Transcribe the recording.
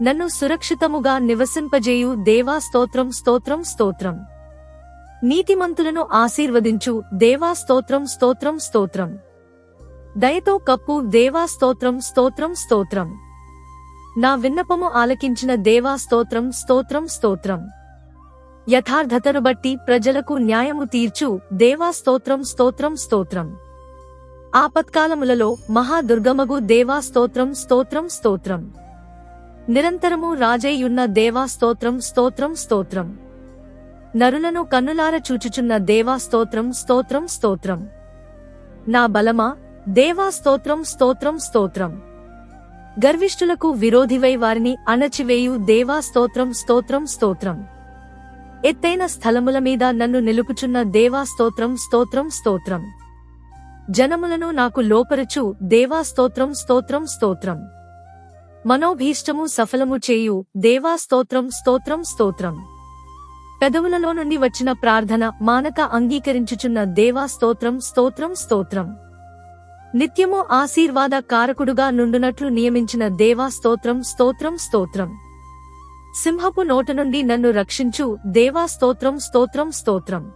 నన్ను సురక్షితముగా నివసింపజేయు దేవా స్తోత్రం స్తోత్రం స్తోత్రం. నీతిమంతులను ఆశీర్వదించు దేవా స్తోత్రం స్తోత్రం స్తోత్రం. దయతో కప్పు దేవా స్తోత్రం స్తోత్రం స్తోత్రం. నా విన్నపము ఆలకించిన దేవా స్తోత్రం స్తోత్రం స్తోత్రం. యథార్థతను బట్టి ప్రజలకు న్యాయము తీర్చు దేవా స్తోత్రం స్తోత్రం స్తోత్రం. ఆపత్కాలములలో మహాదుర్గమగు దేవా స్తోత్రం స్తోత్రం స్తోత్రం. నిరంతరము రాజేయున్న దేవా స్తోత్రం స్తోత్రం స్తోత్రం. నరులను కన్నులార చూచుచున్న దేవా స్తోత్రం స్తోత్రం స్తోత్రం. నా బలమా దేవా స్తోత్రం స్తోత్రం స్తోత్రం. గర్విష్ఠులకు విరోధివై వారిని అణచివేయు దేవా స్తోత్రం స్తోత్రం స్తోత్రం. ఎత్తైన స్థలముల మీద నన్ను నిలుపుచున్న దేవా స్తోత్రం స్తోత్రం స్తోత్రం. జనములను నాకు లోపరచు దేవా స్తోత్రం స్తోత్రం స్తోత్రం. మనోభీష్టము సఫలము చేయు దేవా స్తోత్రం స్తోత్రం స్తోత్రం. పెదవులలో నుండి వచ్చిన ప్రార్థన మానక అంగీకరించుచున్న దేవా స్తోత్రం స్తోత్రం స్తోత్రం. నిత్యము ఆశీర్వాద కారకుడుగా నుండునట్లు నియమించిన దేవా స్తోత్రం స్తోత్రం స్తోత్రం. సింహపు నోట నుండి నన్ను రక్షించు దేవా స్తోత్రం స్తోత్రం స్తోత్రం.